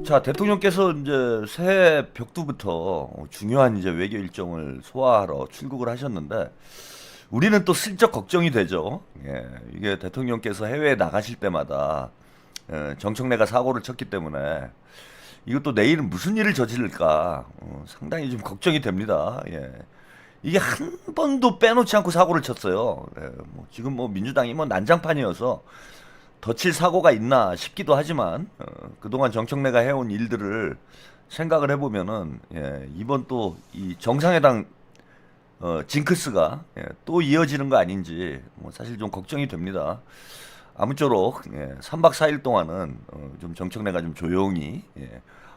자, 대통령께서 이제 새해 벽두부터 중요한 이제 외교 일정을 소화하러 출국을 하셨는데 우리는 또 슬쩍 걱정이 되죠. 예, 이게 대통령께서 해외에 나가실 때마다 정청래가 사고를 쳤기 때문에 이것도 내일은 무슨 일을 저지를까 상당히 좀 걱정이 됩니다. 예. 이게 한 번도 빼놓지 않고 사고를 쳤어요. 예, 뭐 지금 뭐 민주당이 뭐 난장판이어서 덧칠 사고가 있나 싶기도 하지만 그동안 정청래가 해온 일들을 생각을 해보면은 이번 또 이 정상회담 징크스가 또 이어지는 거 아닌지 뭐 사실 좀 걱정이 됩니다. 아무쪼록 3박 4일 동안은 좀 정청래가 좀 조용히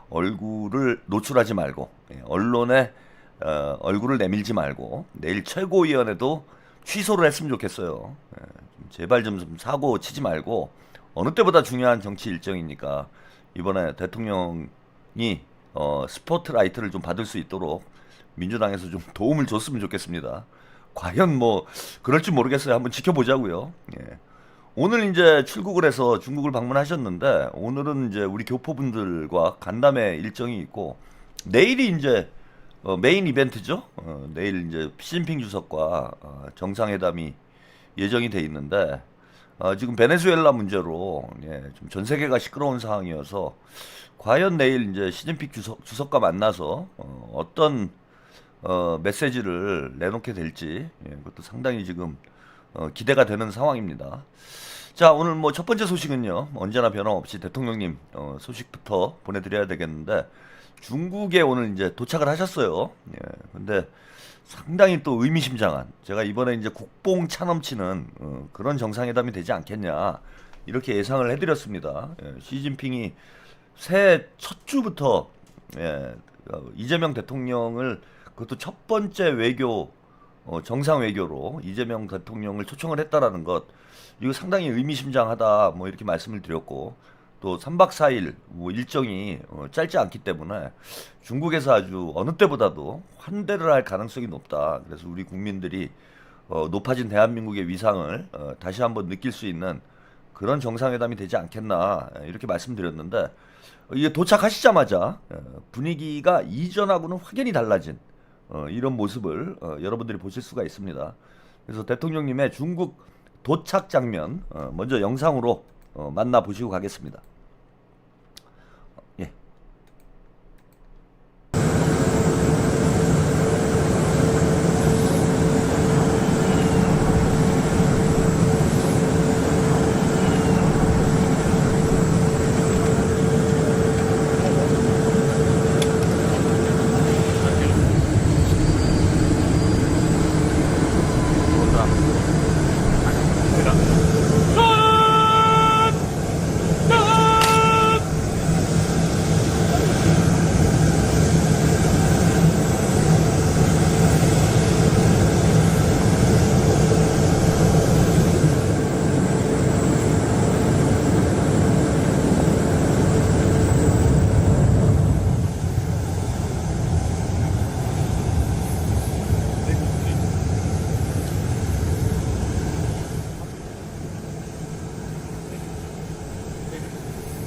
얼굴을 노출하지 말고 언론에 얼굴을 내밀지 말고 내일 최고위원회도 취소를 했으면 좋겠어요. 제발 좀 사고 치지 말고 어느 때보다 중요한 정치 일정이니까 이번에 대통령이 스포트라이트를 좀 받을 수 있도록 민주당에서 좀 도움을 줬으면 좋겠습니다. 과연 뭐 그럴지 모르겠어요. 한번 지켜보자고요. 예. 오늘 이제 출국을 해서 중국을 방문하셨는데 오늘은 이제 우리 교포분들과 간담회 일정이 있고 내일이 이제 메인 이벤트죠. 내일 이제 시진핑 주석과 정상회담이 예정이 돼 있는데 지금 베네수엘라 문제로 좀 전 세계가 시끄러운 상황이어서 과연 내일 이제 시진핑 주석과 만나서 어떤 메시지를 내놓게 될지 그것도 상당히 지금 기대가 되는 상황입니다. 자, 오늘 뭐 첫 번째 소식은요. 언제나 변함없이 대통령님 소식부터 보내드려야 되겠는데 중국에 오늘 이제 도착을 하셨어요. 예, 근데 상당히 또 의미심장한 제가 이번에 이제 국뽕 차 넘치는 그런 정상회담이 되지 않겠냐 이렇게 예상을 해드렸습니다. 시진핑이 새해 첫 주부터 이재명 대통령을 그것도 첫 번째 외교 정상 외교로 이재명 대통령을 초청을 했다라는 것 이거 상당히 의미심장하다 뭐 이렇게 말씀을 드렸고 또 3박 4일 뭐 일정이 짧지 않기 때문에 중국에서 아주 어느 때보다도 환대를 할 가능성이 높다. 그래서 우리 국민들이 높아진 대한민국의 위상을 다시 한번 느낄 수 있는 그런 정상회담이 되지 않겠나 이렇게 말씀드렸는데 이게 도착하시자마자 분위기가 이전하고는 확연히 달라진 이런 모습을 여러분들이 보실 수가 있습니다. 그래서 대통령님의 중국 도착 장면 먼저 영상으로 만나 보시고 가겠습니다. 예.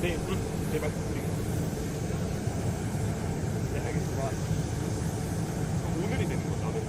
네, 네, 말씀드리겠습니다. 네, 알겠습니다. 오늘이 되는 거죠? 네.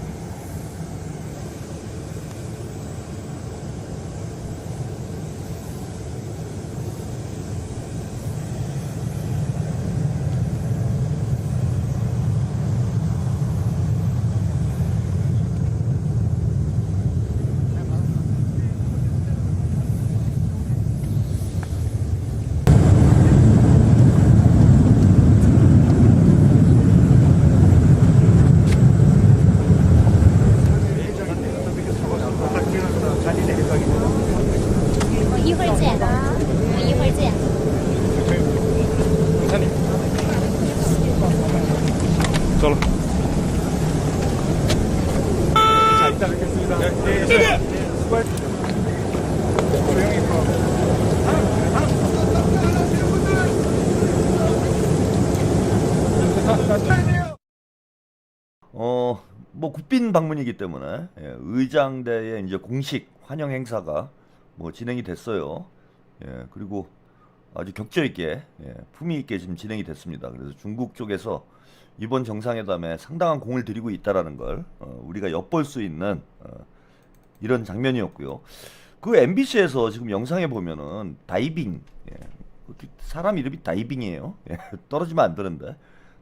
저로. 자, 이따 뵙겠습니다. 네, 네. 조용히 뭐 국빈 방문이기 때문에 의장대의 이제 공식 환영 행사가 뭐 진행이 됐어요. 그리고 아주 격조 있게, 품위 있게 지금 진행이 됐습니다. 그래서 중국 쪽에서 이번 정상회담에 상당한 공을 들이고 있다라는 걸 우리가 엿볼 수 있는 이런 장면이었고요. 그 MBC에서 지금 영상에 보면은 다이빙, 사람 이름이 다이빙이에요. 떨어지면 안 되는데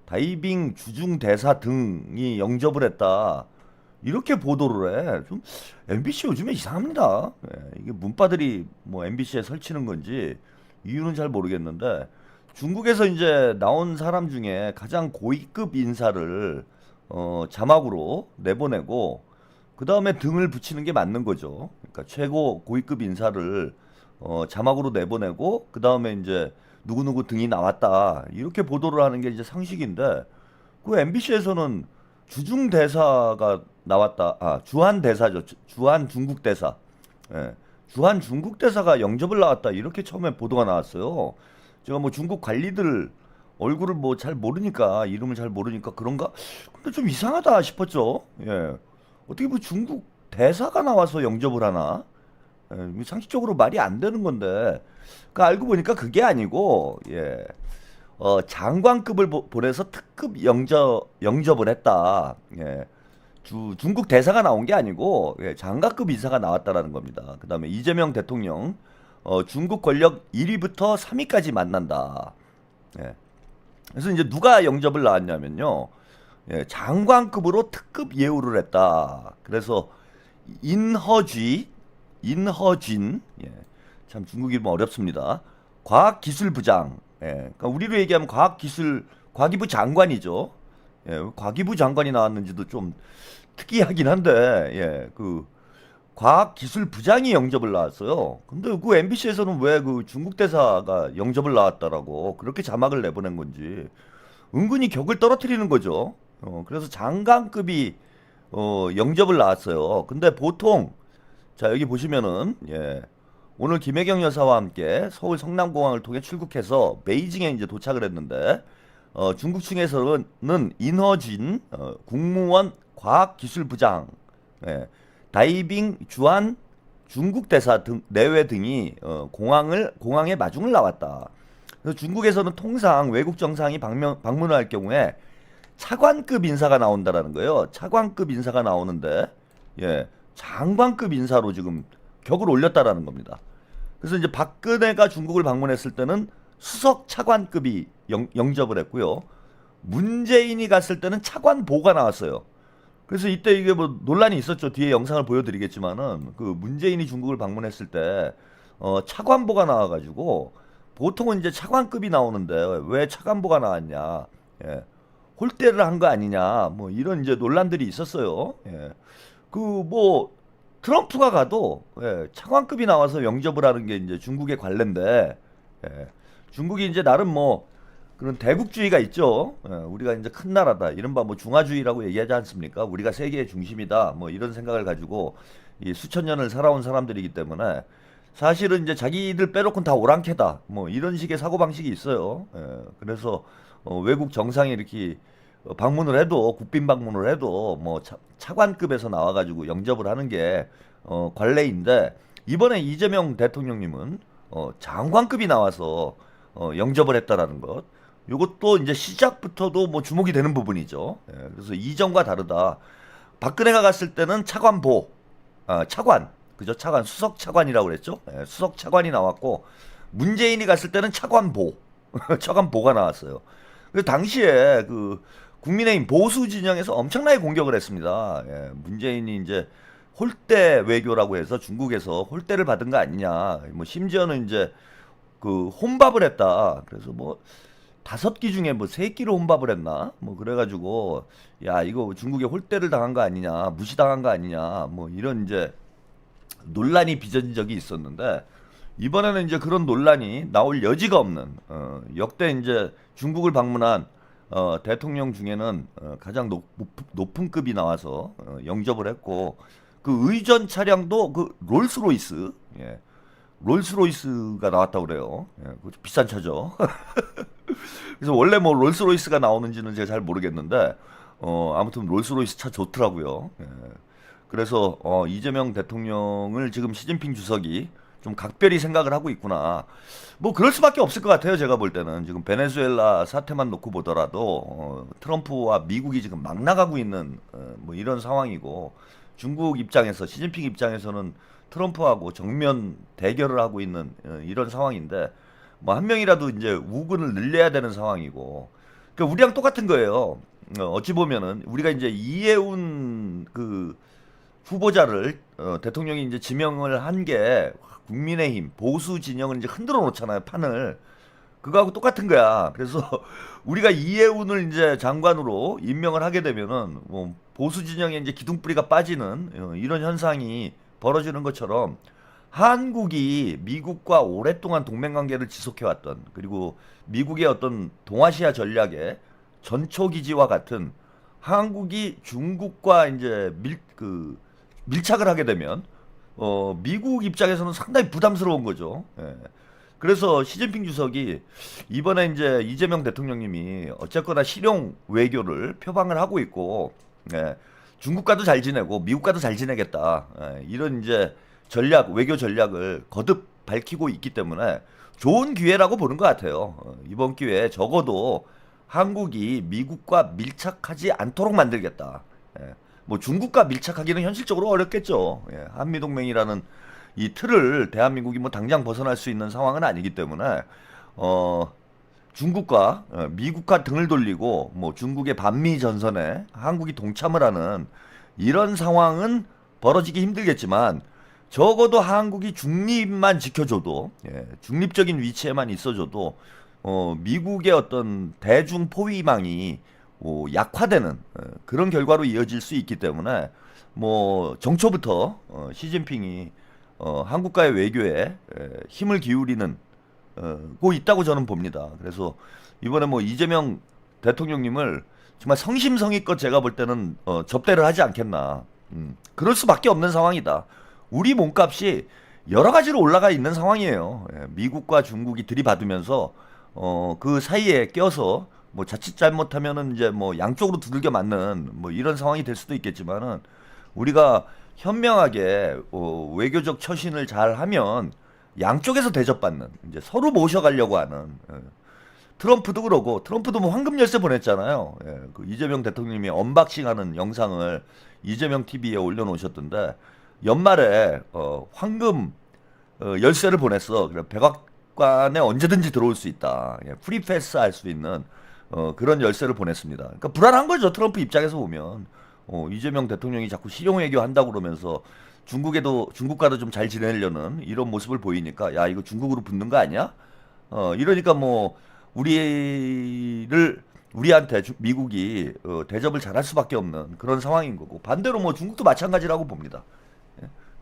다이빙 주중 대사 등이 영접을 했다. 이렇게 보도를 해. 좀 MBC 요즘에 이상합니다. 이게 문바들이 뭐 MBC에 설치는 건지 이유는 잘 모르겠는데 중국에서 이제 나온 사람 중에 가장 고위급 인사를 자막으로 내보내고 그 다음에 등을 붙이는 게 맞는 거죠. 그러니까 최고 고위급 인사를 자막으로 내보내고 그 다음에 이제 누구누구 등이 나왔다 이렇게 보도를 하는 게 이제 상식인데 그 MBC에서는 주중 대사가 나왔다. 아, 주한 대사죠. 주한 중국 대사. 예. 주한 중국 대사가 영접을 나왔다. 이렇게 처음에 보도가 나왔어요. 제가 뭐 중국 관리들 얼굴을 뭐 잘 모르니까 이름을 잘 모르니까 그런가? 근데 좀 이상하다 싶었죠. 예. 어떻게 뭐 중국 대사가 나와서 영접을 하나? 예, 상식적으로 말이 안 되는 건데. 그 알고 보니까 그게 아니고 예. 장관급을 보내서 특급 영접을 했다. 예. 중국 대사가 나온 게 아니고 예, 장관급 인사가 나왔다라는 겁니다. 그다음에 이재명 대통령 중국 권력 1위부터 3위까지 만난다. 예. 그래서 이제 누가 영접을 나왔냐면요. 예, 장관급으로 특급 예우를 했다. 그래서 인허진, 예, 참 중국 이름 어렵습니다. 과학기술부장, 예, 그러니까 우리로 얘기하면 과기부 장관이죠. 예, 과기부 장관이 나왔는지도 좀 특이하긴 한데, 예, 그 과학기술부장이 영접을 나왔어요. 근데 그 MBC에서는 왜 그 중국 대사가 영접을 나왔다라고 그렇게 자막을 내보낸 건지 은근히 격을 떨어뜨리는 거죠. 그래서 장관급이 영접을 나왔어요. 근데 보통 자 여기 보시면은 예, 오늘 김혜경 여사와 함께 서울 성남공항을 통해 출국해서 베이징에 이제 도착을 했는데 중국 측에서는 인허진 국무원 과학기술부장, 예, 다이빙 주한 중국 대사 등 내외 등이 공항에 마중을 나왔다. 그래서 중국에서는 통상 외국 정상이 방문을 할 경우에 차관급 인사가 나온다라는 거예요. 차관급 인사가 나오는데 예, 장관급 인사로 지금 격을 올렸다라는 겁니다. 그래서 이제 박근혜가 중국을 방문했을 때는 수석 차관급이 영접을 했고요. 문재인이 갔을 때는 차관보가 나왔어요. 그래서 이때 이게 뭐 논란이 있었죠. 뒤에 영상을 보여드리겠지만은 그 문재인이 중국을 방문했을 때 차관보가 나와가지고 보통은 이제 차관급이 나오는데 왜 차관보가 나왔냐? 예. 홀대를 한 거 아니냐? 뭐 이런 이제 논란들이 있었어요. 예. 그 뭐 트럼프가 가도 예, 차관급이 나와서 영접을 하는 게 이제 중국의 관례인데 예. 중국이 이제 나름 뭐 그런 대국주의가 있죠. 예, 우리가 이제 큰 나라다. 이른바 뭐 중화주의라고 얘기하지 않습니까? 우리가 세계의 중심이다. 뭐 이런 생각을 가지고 이 수천 년을 살아온 사람들이기 때문에 사실은 이제 자기들 빼놓고는 다 오랑캐다. 뭐 이런 식의 사고방식이 있어요. 예, 그래서 외국 정상이 이렇게 방문을 해도 국빈 방문을 해도 뭐 차관급에서 나와가지고 영접을 하는 게 관례인데 이번에 이재명 대통령님은 장관급이 나와서 영접을 했다라는 것. 이것도 이제 시작부터도 뭐 주목이 되는 부분이죠. 예, 그래서 이전과 다르다. 박근혜가 갔을 때는 차관보, 차관, 그죠? 차관, 수석 차관이라고 그랬죠? 예, 수석 차관이 나왔고 문재인이 갔을 때는 차관보, 차관보가 나왔어요. 그 당시에 그 국민의힘 보수 진영에서 엄청나게 공격을 했습니다. 예, 문재인이 이제 홀대 외교라고 해서 중국에서 홀대를 받은 거 아니냐. 뭐 심지어는 이제 그 혼밥을 했다. 그래서 뭐 5끼 중에 뭐 3끼를 혼밥을 했나? 뭐 그래가지고 야 이거 중국에 홀대를 당한 거 아니냐, 무시당한 거 아니냐, 뭐 이런 이제 논란이 빚어진 적이 있었는데 이번에는 이제 그런 논란이 나올 여지가 없는 역대 이제 중국을 방문한 대통령 중에는 가장 높은 급이 나와서 영접을 했고 그 의전 차량도 그 롤스로이스, 예, 롤스로이스가 나왔다고 그래요. 예, 비싼 차죠. 그래서 원래 뭐 롤스로이스가 나오는지는 제가 잘 모르겠는데 아무튼 롤스로이스 차 좋더라고요. 예. 그래서 이재명 대통령을 지금 시진핑 주석이 좀 각별히 생각을 하고 있구나. 뭐 그럴 수밖에 없을 것 같아요. 제가 볼 때는 지금 베네수엘라 사태만 놓고 보더라도 트럼프와 미국이 지금 막 나가고 있는 뭐 이런 상황이고 중국 입장에서 시진핑 입장에서는 트럼프하고 정면 대결을 하고 있는 이런 상황인데 뭐 한 명이라도 이제 우군을 늘려야 되는 상황이고 그러니까 우리랑 똑같은 거예요. 어찌 보면은 우리가 이제 이해운 그 후보자를 대통령이 이제 지명을 한 게 국민의힘 보수 진영을 이제 흔들어 놓잖아요, 판을. 그거하고 똑같은 거야. 그래서 우리가 이해운을 이제 장관으로 임명을 하게 되면은 뭐 보수 진영에 이제 기둥뿌리가 빠지는 이런 현상이 벌어지는 것처럼 한국이 미국과 오랫동안 동맹 관계를 지속해 왔던 그리고 미국의 어떤 동아시아 전략의 전초 기지와 같은 한국이 중국과 이제 밀착을 하게 되면 미국 입장에서는 상당히 부담스러운 거죠. 예. 그래서 시진핑 주석이 이번에 이제 이재명 대통령님이 어쨌거나 실용 외교를 표방을 하고 있고 예. 중국과도 잘 지내고 미국과도 잘 지내겠다. 예. 이런 이제 외교 전략을 거듭 밝히고 있기 때문에 좋은 기회라고 보는 것 같아요. 이번 기회에 적어도 한국이 미국과 밀착하지 않도록 만들겠다. 예. 뭐 중국과 밀착하기는 현실적으로 어렵겠죠. 예. 한미동맹이라는 이 틀을 대한민국이 뭐 당장 벗어날 수 있는 상황은 아니기 때문에 중국과 미국과 등을 돌리고 뭐 중국의 반미 전선에 한국이 동참을 하는 이런 상황은 벌어지기 힘들겠지만 적어도 한국이 중립만 지켜줘도 중립적인 위치에만 있어줘도 미국의 어떤 대중 포위망이 약화되는 그런 결과로 이어질 수 있기 때문에 뭐 정초부터 시진핑이 한국과의 외교에 힘을 기울이는 고 있다고 저는 봅니다. 그래서 이번에 뭐 이재명 대통령님을 정말 성심성의껏 제가 볼 때는 접대를 하지 않겠나. 그럴 수밖에 없는 상황이다. 우리 몸값이 여러 가지로 올라가 있는 상황이에요. 미국과 중국이 들이받으면서 그 사이에 껴서 뭐 자칫 잘못하면은 이제 뭐 양쪽으로 두들겨 맞는 뭐 이런 상황이 될 수도 있겠지만은 우리가 현명하게 외교적 처신을 잘 하면 양쪽에서 대접받는 이제 서로 모셔가려고 하는 트럼프도 그러고 트럼프도 뭐 황금 열쇠 보냈잖아요. 그 이재명 대통령이 언박싱하는 영상을 이재명 TV에 올려놓으셨던데 연말에 황금 열쇠를 보냈어. 그래 백악관에 언제든지 들어올 수 있다. 프리패스 할 수 있는 그런 열쇠를 보냈습니다. 그러니까 불안한 거죠. 트럼프 입장에서 보면 이재명 대통령이 자꾸 실용외교 한다고 그러면서 중국과도 좀 잘 지내려는 이런 모습을 보이니까 야 이거 중국으로 붙는 거 아니야? 이러니까 뭐 우리한테 미국이 대접을 잘할 수밖에 없는 그런 상황인 거고 반대로 뭐 중국도 마찬가지라고 봅니다.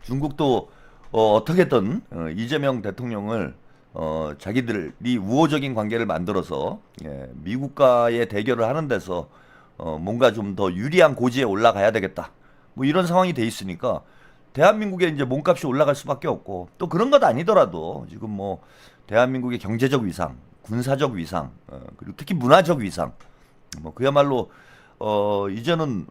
중국도 어떻게든 이재명 대통령을 자기들이 우호적인 관계를 만들어서 미국과의 대결을 하는 데서 뭔가 좀 더 유리한 고지에 올라가야 되겠다. 뭐 이런 상황이 돼 있으니까 대한민국의 이제 몸값이 올라갈 수밖에 없고 또 그런 것 아니더라도 지금 뭐 대한민국의 경제적 위상, 군사적 위상, 그리고 특히 문화적 위상, 뭐 그야말로 이제는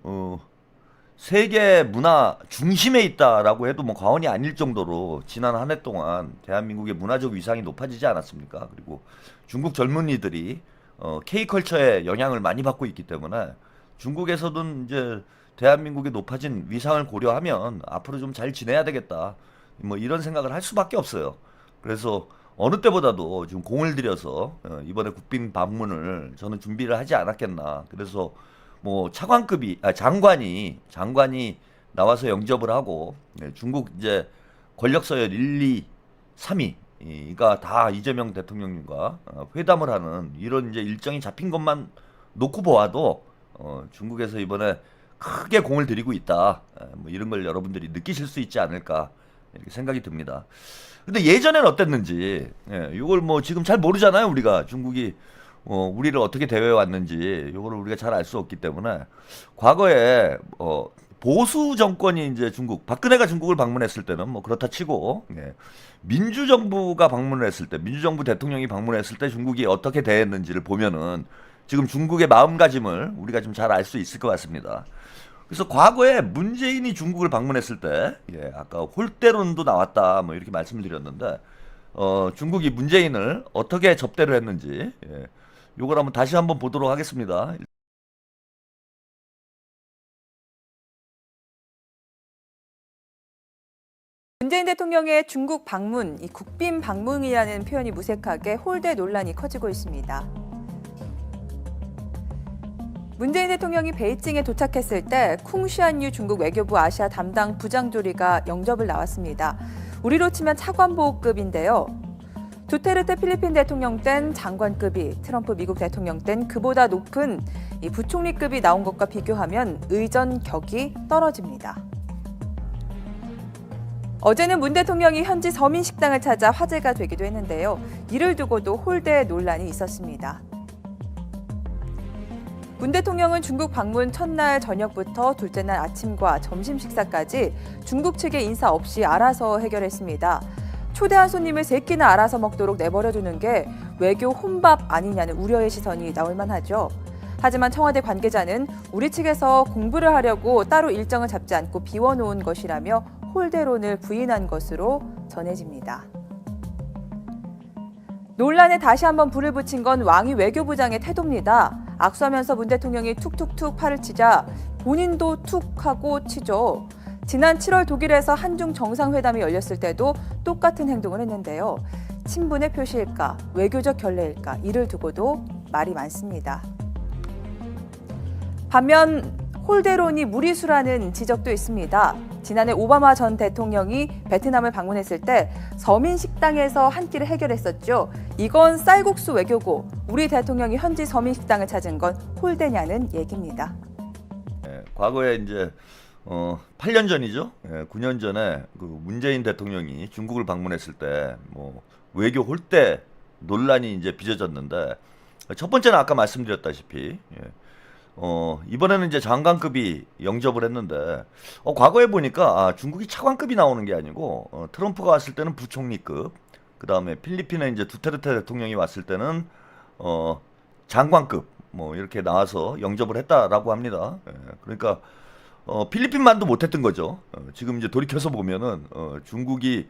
세계 문화 중심에 있다라고 해도 뭐 과언이 아닐 정도로 지난 한 해 동안 대한민국의 문화적 위상이 높아지지 않았습니까? 그리고 중국 젊은이들이 K컬처의 영향을 많이 받고 있기 때문에 중국에서는 이제 대한민국의 높아진 위상을 고려하면 앞으로 좀 잘 지내야 되겠다. 뭐 이런 생각을 할 수밖에 없어요. 그래서 어느 때보다도 지금 공을 들여서 이번에 국빈 방문을 저는 준비를 하지 않았겠나. 그래서 뭐 장관이 나와서 영접을 하고 중국 이제 권력 서열 1, 2, 3위가 다 이재명 대통령님과 회담을 하는 이런 이제 일정이 잡힌 것만 놓고 보아도 중국에서 이번에 크게 공을 들이고 있다. 뭐 이런 걸 여러분들이 느끼실 수 있지 않을까 이렇게 생각이 듭니다. 근데 예전엔 어땠는지 이걸 뭐 지금 잘 모르잖아요. 우리가 중국이 우리를 어떻게 대해해 왔는지 이거를 우리가 잘 알 수 없기 때문에 박근혜가 중국을 방문했을 때는 뭐 그렇다 치고 민주정부가 방문을 했을 때 민주정부 대통령이 방문했을 때 중국이 어떻게 대했는지를 보면은 지금 중국의 마음가짐을 우리가 좀 잘 알 수 있을 것 같습니다. 그래서 과거에 문재인이 중국을 방문했을 때, 예, 아까 홀대론도 나왔다, 뭐 이렇게 말씀드렸는데, 중국이 문재인을 어떻게 접대를 했는지, 예, 요걸 한번 다시 한번 보도록 하겠습니다. 문재인 대통령의 중국 방문, 이 국빈 방문이라는 표현이 무색하게 홀대 논란이 커지고 있습니다. 문재인 대통령이 베이징에 도착했을 때 쿵시안유 중국 외교부 아시아 담당 부장조리가 영접을 나왔습니다. 우리로 치면 차관보급인데요. 두테르테 필리핀 대통령 땐 장관급이, 트럼프 미국 대통령 땐 그보다 높은 이 부총리급이 나온 것과 비교하면 의전격이 떨어집니다. 어제는 문 대통령이 현지 서민식당을 찾아 화제가 되기도 했는데요. 이를 두고도 홀대 논란이 있었습니다. 문 대통령은 중국 방문 첫날 저녁부터 둘째 날 아침과 점심 식사까지 중국 측의 인사 없이 알아서 해결했습니다. 초대한 손님을 세 끼나 알아서 먹도록 내버려두는 게 외교 혼밥 아니냐는 우려의 시선이 나올 만하죠. 하지만 청와대 관계자는 우리 측에서 공부를 하려고 따로 일정을 잡지 않고 비워놓은 것이라며 홀대론을 부인한 것으로 전해집니다. 논란에 다시 한번 불을 붙인 건 왕이 외교부장의 태도입니다. 악수하면서 문 대통령이 툭툭툭 팔을 치자 본인도 툭 하고 치죠. 지난 7월 독일에서 한중 정상회담이 열렸을 때도 똑같은 행동을 했는데요. 친분의 표시일까, 외교적 결례일까, 이를 두고도 말이 많습니다. 반면 홀대론이 무리수라는 지적도 있습니다. 지난해 오바마 전 대통령이 베트남을 방문했을 때 서민식당에서 한 끼를 해결했었죠. 이건 쌀국수 외교고 우리 대통령이 현지 서민식당을 찾은 건 홀대냐는 얘기입니다. 과거에 이제 8년 전이죠. 9년 전에 그 문재인 대통령이 중국을 방문했을 때 뭐 외교 홀대 논란이 이제 빚어졌는데, 첫 번째는 아까 말씀드렸다시피, 이번에는 이제 장관급이 영접을 했는데, 과거에 보니까 중국이 차관급이 나오는 게 아니고, 트럼프가 왔을 때는 부총리급, 그 다음에 필리핀에 이제 두테르테 대통령이 왔을 때는 장관급 뭐 이렇게 나와서 영접을 했다라고 합니다. 그러니까 필리핀만도 못했던 거죠. 지금 이제 돌이켜서 보면은 중국이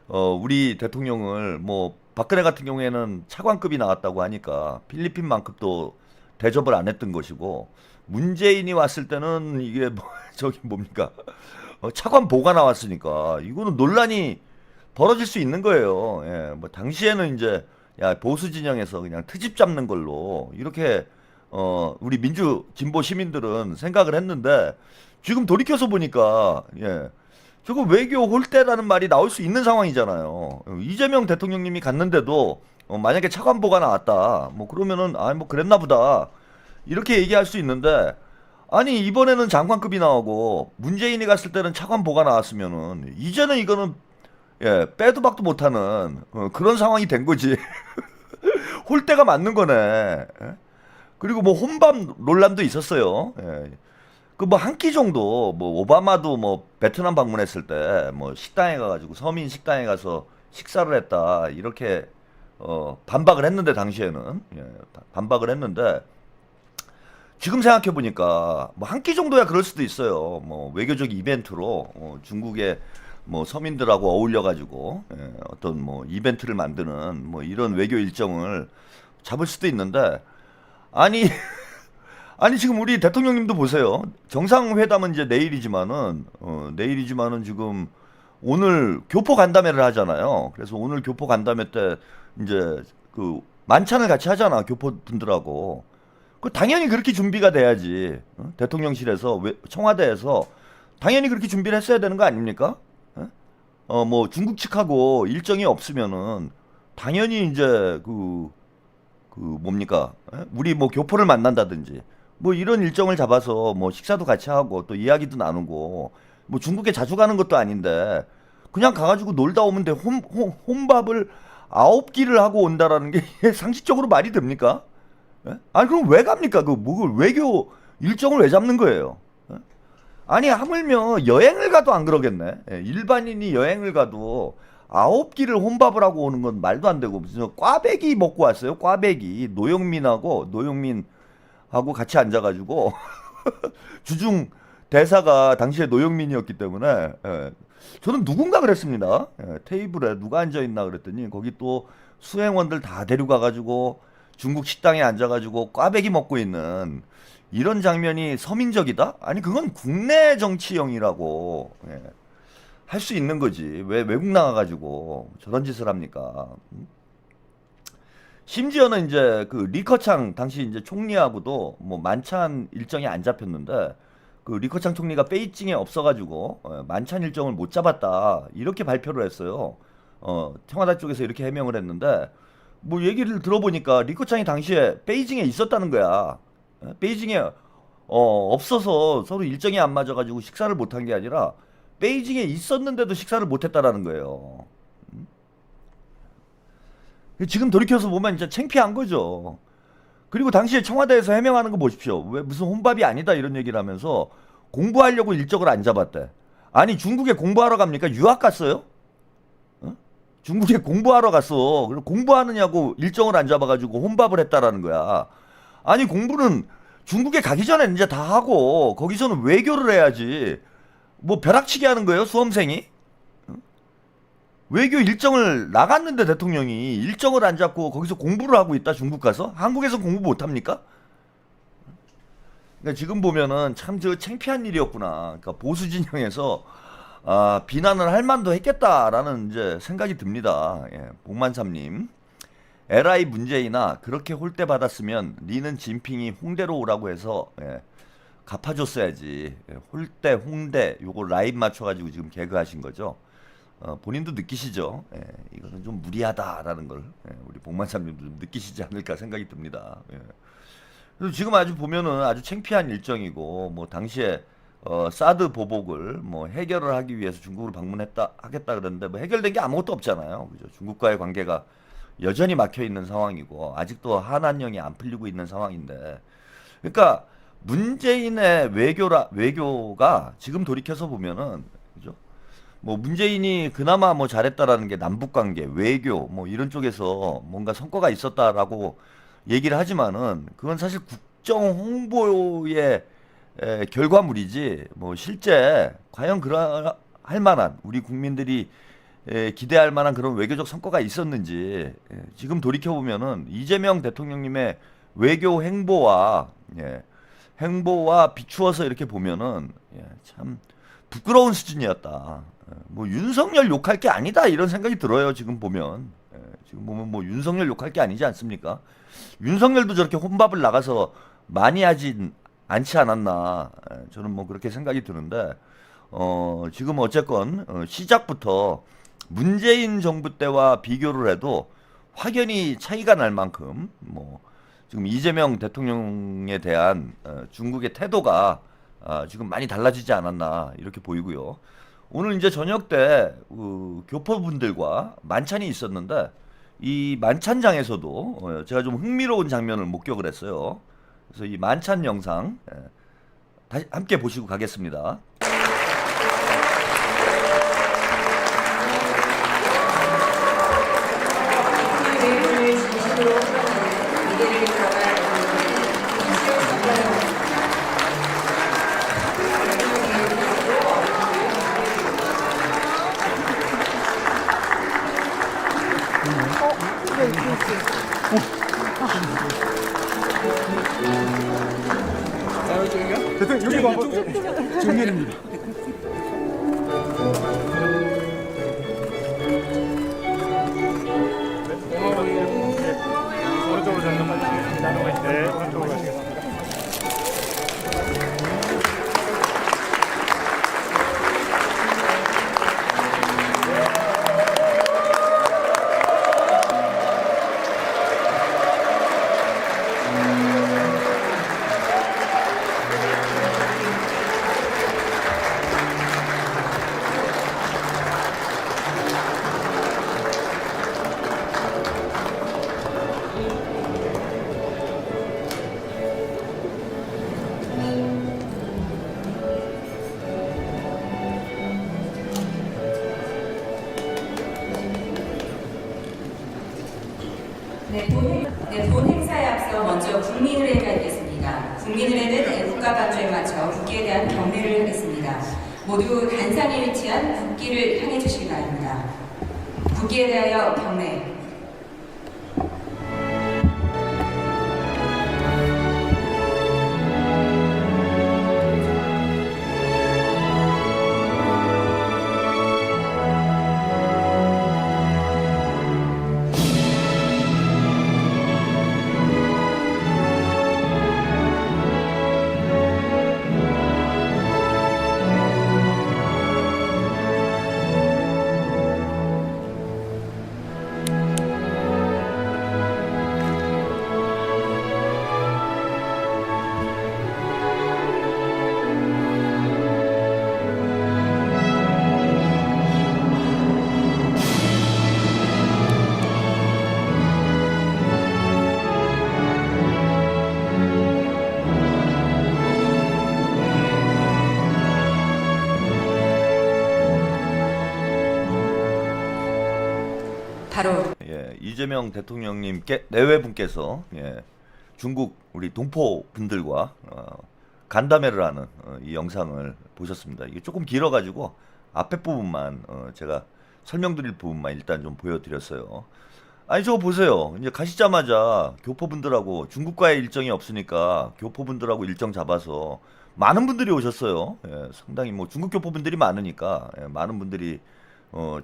우리 대통령을, 뭐 박근혜 같은 경우에는 차관급이 나왔다고 하니까 필리핀만큼도 대접을 안 했던 것이고, 문재인이 왔을 때는 이게 뭐 저기 뭡니까, 차관보가 나왔으니까 이거는 논란이 벌어질 수 있는 거예요. 예, 뭐 당시에는 이제 야, 보수 진영에서 그냥 트집 잡는 걸로 이렇게 우리 민주 진보 시민들은 생각을 했는데, 지금 돌이켜서 보니까, 예, 저거 외교 홀대라는 말이 나올 수 있는 상황이잖아요. 이재명 대통령님이 갔는데도 만약에 차관보가 나왔다, 뭐 그러면은 뭐 그랬나 보다 이렇게 얘기할 수 있는데, 아니 이번에는 장관급이 나오고 문재인이 갔을 때는 차관보가 나왔으면은 이제는 이거는, 예, 빼도 박도 못하는 그런 상황이 된 거지. 홀대가 맞는 거네. 예? 그리고 뭐 혼밥 논란도 있었어요. 예. 그 뭐 한 끼 정도, 뭐 오바마도 뭐 베트남 방문했을 때 뭐 식당에 가가지고 서민 식당에 가서 식사를 했다 이렇게 반박을 했는데, 당시에는, 예, 반박을 했는데, 지금 생각해 보니까 뭐 한 끼 정도야 그럴 수도 있어요. 뭐 외교적 이벤트로 중국의 뭐 서민들하고 어울려 가지고, 예, 어떤 뭐 이벤트를 만드는 뭐 이런 외교 일정을 잡을 수도 있는데, 아니 아니 지금 우리 대통령님도 보세요. 정상회담은 이제 내일이지만은 지금 오늘 교포 간담회를 하잖아요. 그래서 오늘 교포 간담회 때 이제 그 만찬을 같이 하잖아, 교포분들하고. 그 당연히 그렇게 준비가 돼야지. 대통령실에서, 청와대에서 당연히 그렇게 준비를 했어야 되는 거 아닙니까? 뭐 중국 측하고 일정이 없으면은 당연히 이제 그 뭡니까? 우리 뭐 교포를 만난다든지 뭐 이런 일정을 잡아서 뭐 식사도 같이 하고 또 이야기도 나누고, 뭐 중국에 자주 가는 것도 아닌데 그냥 가가지고 놀다 오면 돼. 혼밥을 9끼를 하고 온다라는 게 상식적으로 말이 됩니까? 예? 아니 그럼 왜 갑니까? 뭐 외교 일정을 왜 잡는 거예요? 예? 아니 하물며 여행을 가도 안 그러겠네. 예, 일반인이 여행을 가도 9끼를 혼밥을 하고 오는 건 말도 안 되고, 무슨 꽈배기 먹고 왔어요. 꽈배기. 노영민하고 같이 앉아가지고 주중 대사가 당시에 노영민이었기 때문에 저는 누군가 그랬습니다. 테이블에 누가 앉아 있나 그랬더니 거기 또 수행원들 다 데려가 가지고 중국 식당에 앉아 가지고 꽈배기 먹고 있는 이런 장면이 서민적이다? 아니 그건 국내 정치형이라고 할 수 있는 거지. 왜 외국 나가 가지고 저런 짓을 합니까? 심지어는 이제 그 리커창 당시 이제 총리하고도 뭐 만찬 일정이 안 잡혔는데 그 리커창 총리가 베이징에 없어가지고 만찬 일정을 못 잡았다 이렇게 발표를 했어요. 청와대 쪽에서 이렇게 해명을 했는데 뭐 얘기를 들어보니까 리커창이 당시에 베이징에 있었다는 거야. 베이징에 없어서 서로 일정이 안 맞아가지고 식사를 못한 게 아니라 베이징에 있었는데도 식사를 못했다라는 거예요. 지금 돌이켜서 보면 진짜 창피한 거죠. 그리고 당시에 청와대에서 해명하는 거 보십시오. 왜 무슨 혼밥이 아니다 이런 얘기를 하면서 공부하려고 일정을 안 잡았대. 아니 중국에 공부하러 갑니까? 유학 갔어요? 중국에 공부하러 갔어. 그리고 공부하느냐고 일정을 안 잡아가지고 혼밥을 했다라는 거야. 아니 공부는 중국에 가기 전에 이제 다 하고 거기서는 외교를 해야지. 뭐 벼락치기 하는 거예요 수험생이? 외교 일정을 나갔는데 대통령이 일정을 안 잡고 거기서 공부를 하고 있다 중국 가서? 한국에서 공부 못 합니까? 그러니까 지금 보면은 참 저 창피한 일이었구나. 그러니까 보수 진영에서 비난을 할 만도 했겠다라는 이제 생각이 듭니다. 복만삼님. LI 문재인아 그렇게 홀대 받았으면 니는 진핑이 홍대로 오라고 해서 갚아줬어야지. 홀대 홍대 요거 라인 맞춰가지고 지금 개그하신 거죠. 본인도 느끼시죠? 이거는 좀 무리하다라는 걸 우리 복만삼님도 좀 느끼시지 않을까 생각이 듭니다. 그래서 지금 아주 보면은 아주 창피한 일정이고 뭐 당시에 사드 보복을 뭐 해결을 하기 위해서 중국을 하겠다 그랬는데 뭐 해결된 게 아무것도 없잖아요. 그죠? 중국과의 관계가 여전히 막혀 있는 상황이고 아직도 한한령이 안 풀리고 있는 상황인데 그러니까 문재인의 외교가 지금 돌이켜서 보면은 그죠? 뭐 문재인이 그나마 뭐 잘했다라는 게 남북관계, 외교 뭐 이런 쪽에서 뭔가 성과가 있었다라고 얘기를 하지만은 그건 사실 국정 홍보의 결과물이지 뭐 실제 과연 할 만한 우리 국민들이 기대할 만한 그런 외교적 성과가 있었는지 지금 돌이켜 보면은 이재명 대통령님의 외교 행보와 비추어서 이렇게 보면은 참 부끄러운 수준이었다. 뭐 윤석열 욕할 게 아니다 이런 생각이 들어요. 지금 보면 뭐 윤석열 욕할 게 아니지 않습니까? 윤석열도 저렇게 혼밥을 나가서 많이 하진 않지 않았나 저는 뭐 그렇게 생각이 드는데 지금 어쨌건 시작부터 문재인 정부 때와 비교를 해도 확연히 차이가 날 만큼 뭐 지금 이재명 대통령에 대한 중국의 태도가 지금 많이 달라지지 않았나 이렇게 보이고요. 오늘 이제 저녁 때 교포분들과 만찬이 있었는데 이 만찬장에서도 제가 좀 흥미로운 장면을 목격을 했어요. 그래서 이 만찬 영상 다시 함께 보시고 가겠습니다. 대통령 여기도 한번 정면입니다. 오른쪽으로 잠깐만 네, 오른쪽으로 가시겠습니다. 본 행사에 앞서 먼저 국민을 행하겠습니다. 하겠습니다. 국민들에는 애국가 반주에 맞춰 국기에 대한 경례를 하겠습니다. 모두 단상에 위치한 국기를 향해 주시기 바랍니다. 국기에 대하여 경례. 바로 예, 이재명 대통령님께 내외분께서 중국 우리 동포 분들과 간담회를 하는 이 영상을 보셨습니다. 이게 조금 길어가지고 앞에 부분만 제가 설명드릴 부분만 일단 좀 보여드렸어요. 아니 저거 보세요. 이제 가시자마자 교포분들하고 중국과의 일정이 없으니까 교포분들하고 일정 잡아서 많은 분들이 오셨어요. 예, 상당히 뭐 중국 교포분들이 많으니까 많은 분들이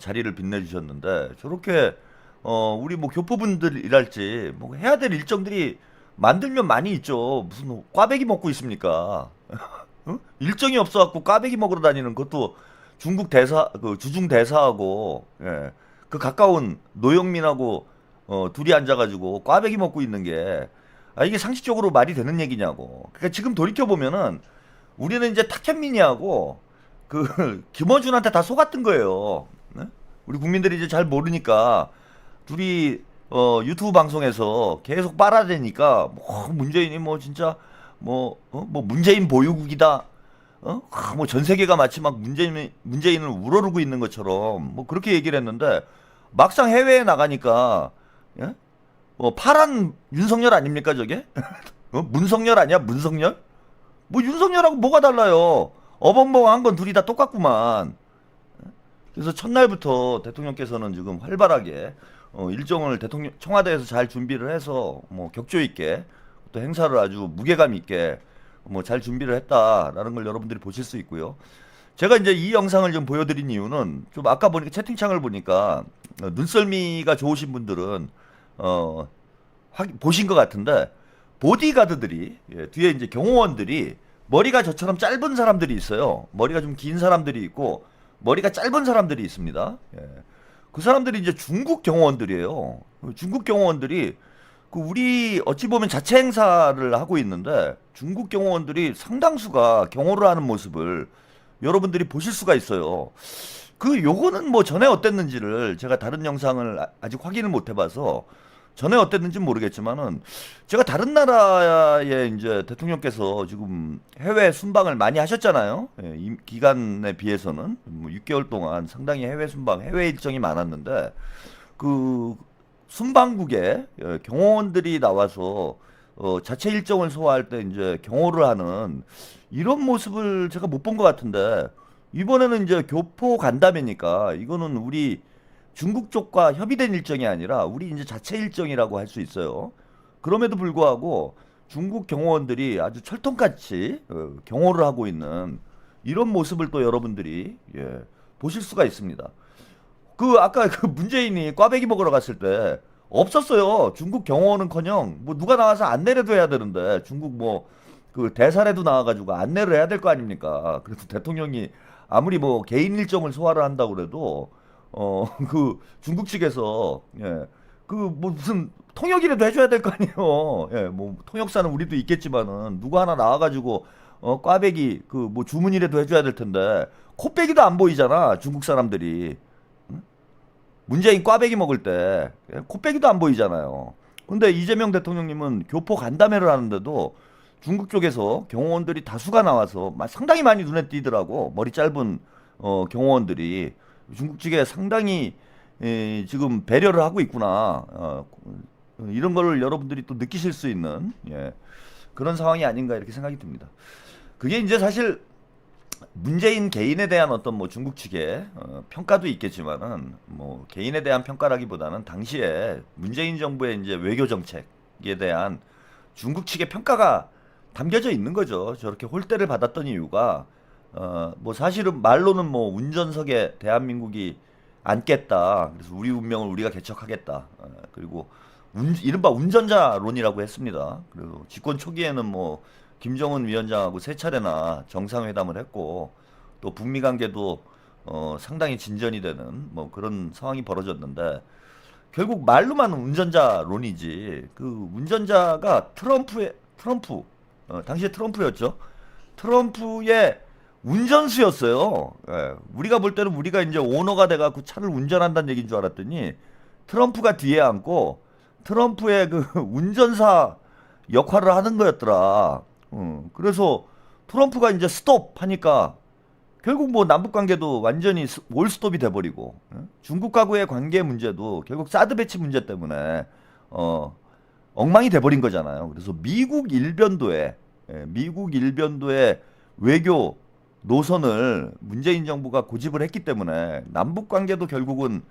자리를 빛내주셨는데 저렇게 우리 뭐 교포분들이랄지 뭐 해야 될 일정들이 만들면 많이 있죠. 무슨 꽈배기 먹고 있습니까? 일정이 없어갖고 꽈배기 먹으러 다니는 것도 중국 대사 그 주중 대사하고 그 가까운 노영민하고 둘이 앉아가지고 꽈배기 먹고 있는 게 이게 상식적으로 말이 되는 얘기냐고. 그러니까 지금 돌이켜 보면은 우리는 이제 탁현민이하고 그 김어준한테 다 속았던 거예요. 네? 우리 국민들이 이제 잘 모르니까 둘이 유튜브 방송에서 계속 빨아대니까 뭐 문재인이 뭐 진짜 뭐 문재인 보유국이다. 뭐 전 세계가 마치 막 문재인을 우러르고 있는 것처럼 뭐 그렇게 얘기를 했는데 막상 해외에 나가니까 파란 윤석열 아닙니까 저게? 문석열 아니야 문석열? 뭐 윤석열하고 뭐가 달라요? 어벙벙한 건 둘이 다 똑같구만. 그래서 첫날부터 대통령께서는 지금 활발하게 일정을 대통령 청와대에서 잘 준비를 해서 뭐 격조 있게 또 행사를 아주 무게감 있게 뭐 잘 준비를 했다라는 걸 여러분들이 보실 수 있고요. 제가 이제 이 영상을 좀 보여드린 이유는 좀 아까 보니까 채팅창을 보니까 눈썰미가 좋으신 분들은 보신 것 같은데 보디가드들이 뒤에 이제 경호원들이 머리가 저처럼 짧은 사람들이 있어요. 머리가 좀 긴 사람들이 있고 머리가 짧은 사람들이 있습니다. 그 사람들이 이제 중국 경호원들이에요. 중국 경호원들이 그 우리 어찌 보면 자체 행사를 하고 있는데 중국 경호원들이 상당수가 경호를 하는 모습을 여러분들이 보실 수가 있어요. 그 요거는 뭐 전에 어땠는지를 제가 다른 영상을 아직 확인을 못 해봐서 전에 어땠는지 모르겠지만은 제가 다른 나라의 이제 대통령께서 지금 해외 순방을 많이 하셨잖아요. 이 기간에 비해서는 뭐 6개월 동안 상당히 해외 순방, 해외 일정이 많았는데 그 순방국에 경호원들이 나와서 자체 일정을 소화할 때 이제 경호를 하는 이런 모습을 제가 못 본 것 같은데 이번에는 이제 교포 간담회니까 이거는 우리 중국 쪽과 협의된 일정이 아니라 우리 이제 자체 일정이라고 할 수 있어요. 그럼에도 불구하고 중국 경호원들이 아주 철통같이 경호를 하고 있는 이런 모습을 또 여러분들이 보실 수가 있습니다. 그 아까 그 문재인이 꽈배기 먹으러 갔을 때 없었어요. 중국 경호원은커녕 뭐 누가 나와서 안내라도 해야 되는데 중국 뭐 그 대사라도 나와가지고 안내를 해야 될 거 아닙니까? 그래서 대통령이 아무리 뭐 개인 일정을 소화를 한다고 그래도 그 중국 측에서 그 뭐 무슨 통역이라도 해줘야 될 거 아니에요. 뭐 통역사는 우리도 있겠지만은 누구 하나 나와가지고 꽈배기 그 뭐 주문이라도 해줘야 될 텐데 코빼기도 안 보이잖아 중국 사람들이. 문재인 꽈배기 먹을 때 코빼기도 안 보이잖아요. 근데 이재명 대통령님은 교포 간담회를 하는데도 중국 쪽에서 경호원들이 다수가 나와서 상당히 많이 눈에 띄더라고. 머리 짧은 경호원들이 중국 측에 상당히 지금 배려를 하고 있구나. 이런 거를 여러분들이 또 느끼실 수 있는 그런 상황이 아닌가 이렇게 생각이 듭니다. 그게 이제 사실 문재인 개인에 대한 어떤 뭐 중국 측의 평가도 있겠지만은 뭐 개인에 대한 평가라기보다는 당시에 문재인 정부의 이제 외교 정책에 대한 중국 측의 평가가 담겨져 있는 거죠. 저렇게 홀대를 받았던 이유가 뭐 사실은 말로는 뭐 운전석에 대한민국이 앉겠다. 그래서 우리 운명을 우리가 개척하겠다. 그리고 이른바 운전자론이라고 했습니다. 그리고 집권 초기에는 뭐 김정은 위원장하고 세 차례나 정상회담을 했고 또 북미 관계도 상당히 진전이 되는 뭐 그런 상황이 벌어졌는데 결국 말로만 운전자론이지 그 운전자가 트럼프 당시에 트럼프였죠. 트럼프의 운전수였어요. 예, 우리가 볼 때는 우리가 이제 오너가 돼갖고 차를 운전한다는 얘기인 줄 알았더니 트럼프가 뒤에 앉고 트럼프의 그 운전사 역할을 하는 거였더라. 그래서 트럼프가 이제 스톱 하니까 결국 뭐 남북 관계도 완전히 올스톱이 돼버리고 중국하고의 관계 문제도 결국 사드 배치 문제 때문에 엉망이 돼버린 거잖아요. 그래서 미국 일변도의 외교 노선을 문재인 정부가 고집을 했기 때문에 남북 관계도 결국은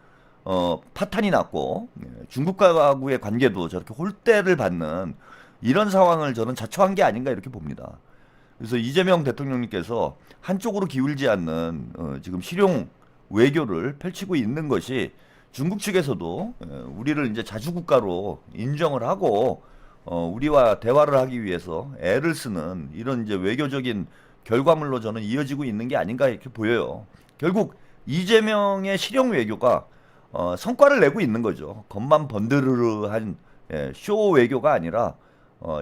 파탄이 났고 중국과의 관계도 저렇게 홀대를 받는 이런 상황을 저는 자초한 게 아닌가 이렇게 봅니다. 그래서 이재명 대통령님께서 한쪽으로 기울지 않는 지금 실용 외교를 펼치고 있는 것이 중국 측에서도 우리를 이제 자주국가로 인정을 하고 우리와 대화를 하기 위해서 애를 쓰는 이런 이제 외교적인 결과물로 저는 이어지고 있는 게 아닌가 이렇게 보여요. 결국 이재명의 실용 외교가 성과를 내고 있는 거죠. 겉만 번드르르한 쇼 외교가 아니라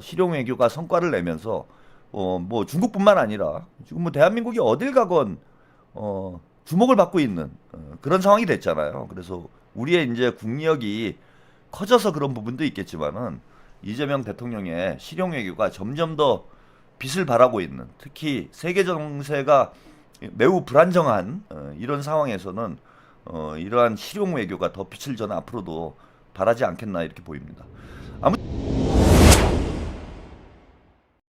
실용 외교가 성과를 내면서 뭐 중국뿐만 아니라 지금 뭐 대한민국이 어딜 가건 주목을 받고 있는 그런 상황이 됐잖아요. 그래서 우리의 이제 국력이 커져서 그런 부분도 있겠지만은 이재명 대통령의 실용 외교가 점점 더 빛을 발하고 있는, 특히 세계 정세가 매우 불안정한 이런 상황에서는 이러한 실용 외교가 더 빛을 저는 앞으로도 발하지 않겠나 이렇게 보입니다.